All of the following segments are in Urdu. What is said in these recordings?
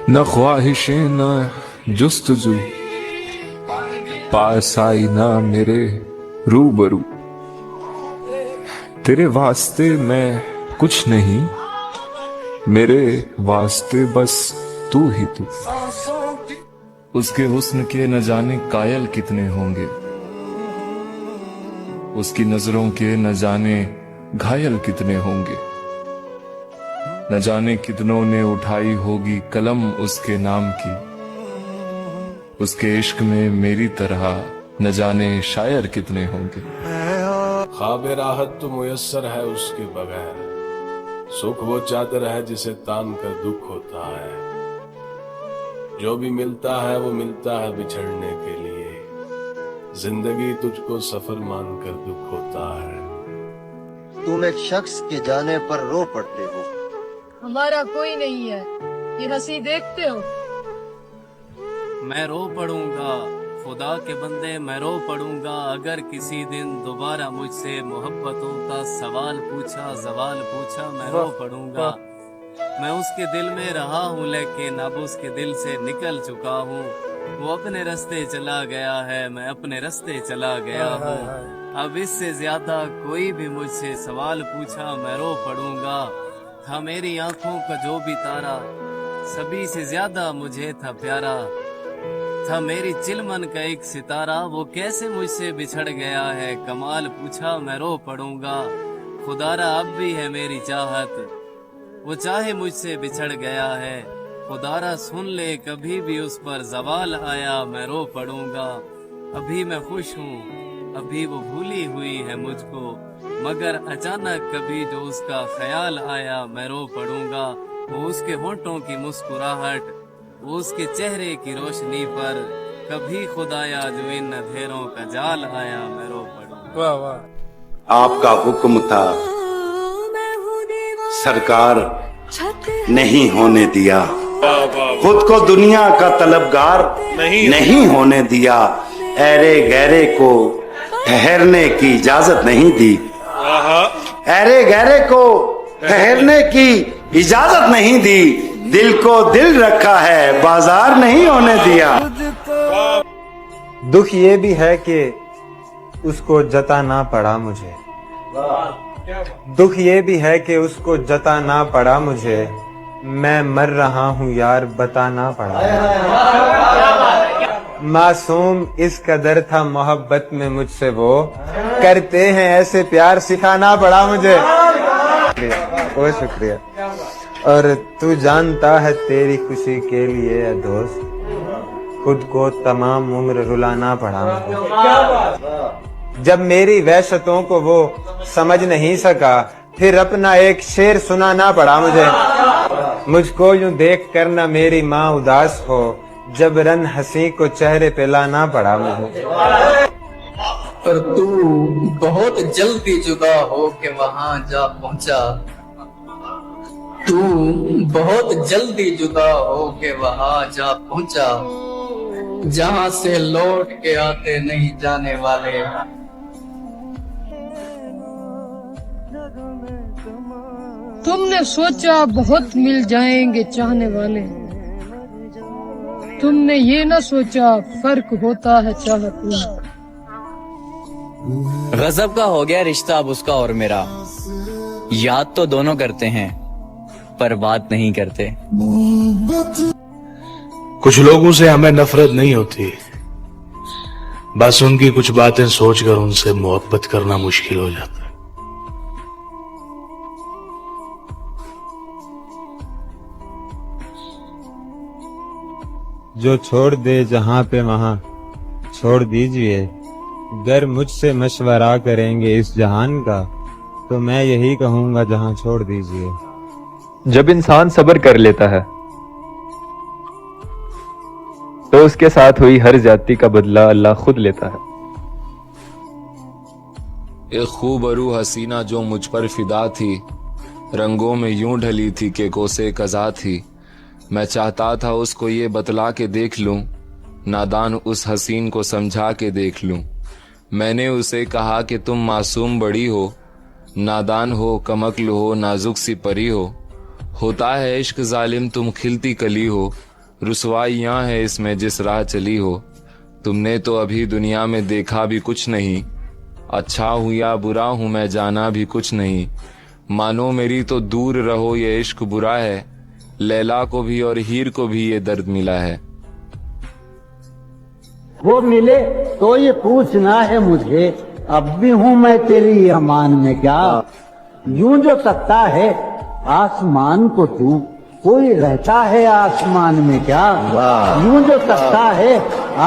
نہ خواہشیں نہ جستجو، پاس آئی نہ میرے روبرو، تیرے واسطے میں کچھ نہیں، میرے واسطے بس تو ہی تو۔ اس کے حسن کے نہ جانے قائل کتنے ہوں گے، اس کی نظروں کے نہ جانے گھائل کتنے ہوں گے، نہ جانے کتنوں نے اٹھائی ہوگی قلم اس کے نام کی، اس کے عشق میں میری طرح نہ جانے شاعر کتنے ہوں گے۔ خواب راحت تو میسر ہے اس کے بغیر، سکھ وہ چادر ہے جسے تان کر دکھ ہوتا ہے، جو بھی ملتا ہے وہ ملتا ہے بچھڑنے کے لیے، زندگی تجھ کو سفر مان کر دکھ ہوتا ہے۔ تم ایک شخص کے جانے پر رو پڑتے ہو، ہمارا کوئی نہیں ہے، یہ ہنسی دیکھتے ہو۔ میں رو پڑوں گا خدا کے بندے، میں رو پڑوں گا اگر کسی دن دوبارہ مجھ سے محبتوں کا سوال پوچھا، زوال پوچھا، میں رو پڑوں گا۔ میں اس کے دل میں رہا ہوں لیکن اب اس کے دل سے نکل چکا ہوں، وہ اپنے رستے چلا گیا ہے، میں اپنے رستے چلا گیا ہوں۔ اب اس سے زیادہ کوئی بھی مجھ سے سوال پوچھا میں رو پڑوں گا۔ تھا میری آنکھوں کا جو بھی تارا، سبھی سے زیادہ مجھے تھا پیارا، تھا میری چلمن کا ایک ستارہ، وہ کیسے مجھ سے بچھڑ گیا ہے، کمال پوچھا میں رو پڑوں گا۔ خدارا اب بھی ہے میری چاہت، وہ چاہے مجھ سے بچھڑ گیا ہے، خدارا سن لے کبھی بھی اس پر زوال آیا میں رو پڑوں گا۔ ابھی میں خوش ہوں، ابھی وہ بھولی ہوئی ہے مجھ کو، مگر اچانک کبھی جو اس کا خیال آیا میں رو پڑوں گا۔ وہ اس کے ہونٹوں کی مسکراہٹ، وہ اس کے چہرے کی روشنی پر، کبھی خدایا جو ان اندھیروں کا جال آیا میں رو پڑوں گا۔ آپ کا حکم تھا سرکار نہیں ہونے دیا، خود کو دنیا کا طلبگار نہیں ہونے دیا، ایرے گہرے کو ٹھہرنے کی اجازت نہیں دی، ایرے گہرے کو ٹھہرنے کی اجازت نہیں دی، دل کو دل رکھا ہے بازار نہیں ہونے دیا۔ دکھ یہ بھی ہے کہ اس کو جتانا پڑا مجھے، دکھ یہ بھی ہے کہ اس کو جتانا پڑا مجھے، میں مر رہا ہوں یار بتانا پڑا مجھے۔ معصوم اس قدر تھا محبت میں مجھ سے وہ، کرتے ہیں ایسے پیار سکھانا پڑا مجھے۔ بہت شکریہ۔ اور تو جانتا ہے تیری خوشی کے لیے اے دوست، خود کو تمام عمر رلانا پڑا مجھے۔ جب میری وحشتوں کو وہ سمجھ نہیں سکا، پھر اپنا ایک شعر سنانا پڑا مجھے۔ مجھ کو یوں دیکھ کر نہ میری ماں اداس ہو، جب رن ہنسی کو چہرے پہ لانا پڑا مجھے۔ پر تو بہت جلدی جدا ہو کے وہاں جا پہنچا، تو بہت جلدی جدا ہو کے وہاں جا پہنچا، جہاں سے لوٹ کے آتے نہیں جانے والے۔ تم نے سوچا بہت مل جائیں گے چاہنے والے، تم نے یہ نہ سوچا فرق ہوتا ہے چاہت میں۔ غضب کا ہو گیا رشتہ اب اس کا اور میرا، یاد تو دونوں کرتے ہیں پر بات نہیں کرتے۔ کچھ لوگوں سے ہمیں نفرت نہیں ہوتی، بس ان کی کچھ باتیں سوچ کر ان سے محبت کرنا مشکل ہو جاتا ہے۔ جو چھوڑ دے جہاں پہ وہاں چھوڑ دیجئے، گر مجھ سے مشورہ کریں گے اس جہان کا، تو میں یہی کہوں گا جہاں چھوڑ دیجئے۔ جب انسان صبر کر لیتا ہے تو اس کے ساتھ ہوئی ہر زیادتی کا بدلہ اللہ خود لیتا ہے۔ ایک خوبرو حسینہ جو مجھ پر فدا تھی، رنگوں میں یوں ڈھلی تھی کہ کوسے قضا تھی، میں چاہتا تھا اس کو یہ بتلا کے دیکھ لوں، نادان اس حسین کو سمجھا کے دیکھ لوں۔ میں نے اسے کہا کہ تم معصوم بڑی ہو، نادان ہو، کمکل ہو، نازک سی پری ہو، ہوتا ہے عشق ظالم تم کھلتی کلی ہو، رسوائیاں ہے اس میں جس راہ چلی ہو. تم نے تو ابھی دنیا میں دیکھا بھی کچھ نہیں. اچھا ہوں یا برا ہوں میں جانا بھی کچھ نہیں. مانو میری تو دور رہو یہ عشق برا ہے. لیلا کو بھی اور ہیر کو بھی یہ درد ملا ہے. وہ ملے تو یہ پوچھنا ہے مجھے اب بھی ہوں میں تیری امان میں کیا. یوں جو تکتا ہے آسمان کو تو کوئی رہتا ہے آسمان میں کیا. یوں جو تکتا ہے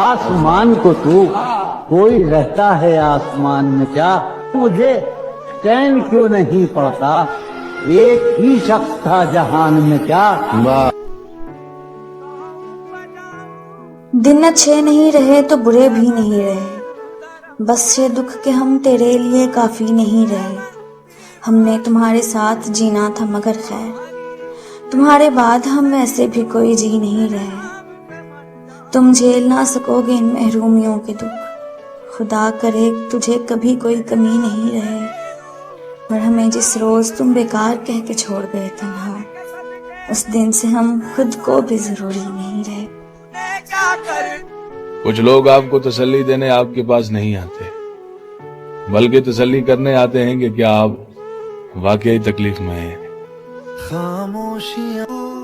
آسمان کو تو کوئی رہتا ہے آسمان میں کیا. مجھے چین کیوں نہیں پڑتا ایک ہی شخص تھا جہان میں کیا. دن اچھے نہیں رہے تو برے بھی نہیں رہے. بس یہ دکھ کہ ہم تیرے لیے کافی نہیں رہے. ہم نے تمہارے ساتھ جینا تھا مگر خیر تمہارے بعد ہم ایسے بھی کوئی جی نہیں رہے. تم جھیل نہ سکو گے ان محرومیوں کے دکھ. خدا کرے تجھے کبھی کوئی کمی نہیں رہے. اور ہمیں جس روز تم بیکار کہہ کے چھوڑ گئے تنہا اس دن سے ہم خود کو بھی ضروری نہیں رہے. کچھ لوگ آپ کو تسلی دینے آپ کے پاس نہیں آتے بلکہ تسلی کرنے آتے ہیں کہ کیا آپ واقعی تکلیف میں ہیں.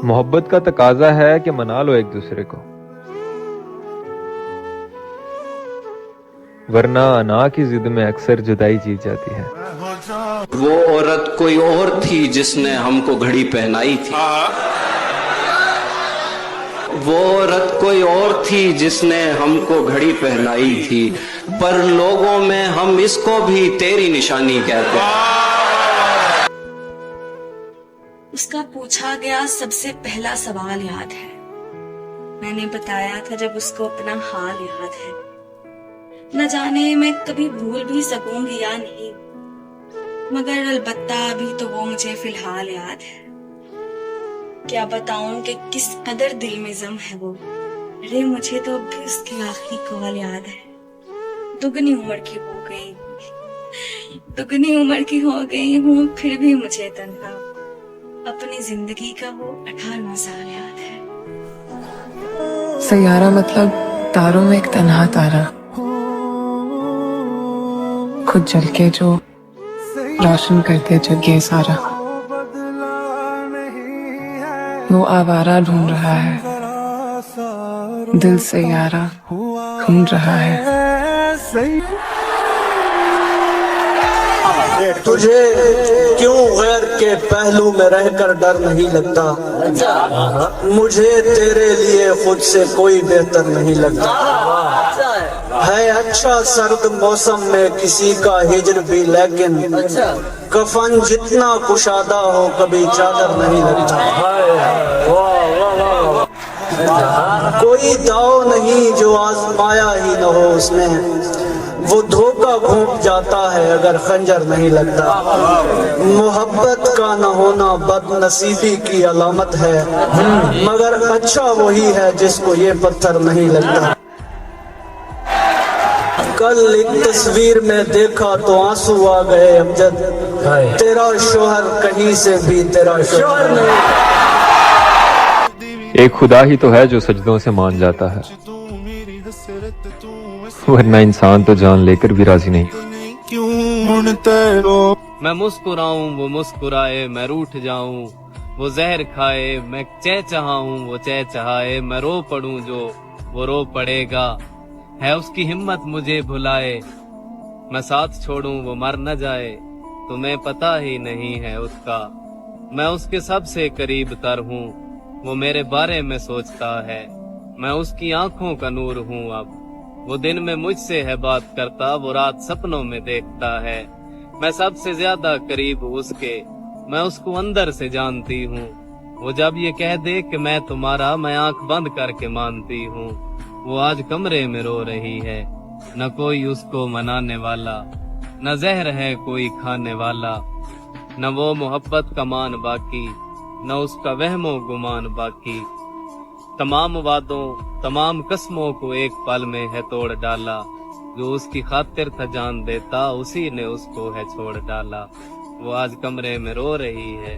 محبت کا تقاضا ہے کہ منا لو ایک دوسرے کو ورنہ انا کی ضد میں اکثر جدائی جیت جاتی ہے. وہ عورت کوئی اور تھی جس نے ہم کو گھڑی پہنائی تھی. وہ عورت کوئی اور تھی جس نے ہم کو گھڑی پہنائی تھی پر لوگوں میں ہم اس کو بھی تیری نشانی کہتے ہیں. اس کا پوچھا گیا سب سے پہلا سوال یاد ہے. میں نے بتایا تھا جب اس کو اپنا حال یاد ہے. نہ جانے میں کبھی بھول بھی سکوں گی یا نہیں مگر البتہ ابھی تو وہ مجھے فی الحال یاد ہے. کیا بتاؤں کہ کس قدر دل میں غم ہے وہ. ارے مجھے تو اب بھی اس کی آخری کال یاد ہے. دگنی عمر کی ہو گئی دگنی عمر کی ہو گئی ہوں پھر بھی مجھے تنہا اپنی زندگی کا وہ 18واں سال یاد ہے. سیارہ مطلب تاروں میں ایک تنہا تارا خود جل کے جو روشن کرتے جگ یہ سارا. وہ آوارہ ڈھونڈ رہا ہے دل سیارہ ڈھونڈ رہا ہے. تجھے کیوں غیر کے پہلو میں رہ کر ڈر نہیں لگتا. مجھے تیرے لیے خود سے کوئی بہتر نہیں لگتا. ہے اچھا سرد موسم میں کسی کا ہجر بھی لیکن کفن جتنا کشادہ ہو کبھی چادر نہیں لگتا. کوئی داؤ نہیں جو آزمایا ہی نہ ہو اس نے وہ دھوکہ گھونپ جاتا ہے اگر خنجر نہیں لگتا. محبت کا نہ ہونا بد نصیبی کی علامت ہے مگر اچھا وہی ہے جس کو یہ پتھر نہیں لگتا. کل ایک تصویر میں دیکھا تو آنسو آ گئے امجد تیرا شوہر کہیں سے بھی تیرا شوہر نہیں. ایک خدا ہی تو ہے جو سجدوں سے مان جاتا ہے ورنہ انسان تو جان لے کر بھی راضی نہیں. میں مسکراؤں وہ مسکرائے میں روٹھ جاؤں وہ زہر کھائے میں چہچہاؤں وہ چہچہائے. میں رو پڑوں جو وہ رو پڑے گا ہے اس کی ہمت مجھے بھلائے. میں ساتھ چھوڑوں وہ مر نہ جائے تمہیں پتہ ہی نہیں ہے اس کا. میں اس کے سب سے قریب تر ہوں وہ میرے بارے میں سوچتا ہے. میں اس کی آنکھوں کا نور ہوں اب وہ دن میں مجھ سے ہے بات کرتا وہ رات سپنوں میں دیکھتا ہے. میں سب سے زیادہ قریب ہوں اس کے میں اس کو اندر سے جانتی ہوں. وہ جب یہ کہہ دے کہ میں تمہارا میں آنکھ بند کر کے مانتی ہوں. وہ آج کمرے میں رو رہی ہے نہ کوئی اس کو منانے والا نہ زہر ہے کوئی کھانے والا. نہ وہ محبت کا مان باقی نہ اس کا وہم و گمان باقی. تمام وعدوں تمام قسموں کو ایک پل میں ہے توڑ ڈالا. جو اس کی خاطر تھا جان دیتا اسی نے اس کو ہے چھوڑ ڈالا. وہ آج کمرے میں رو رہی ہے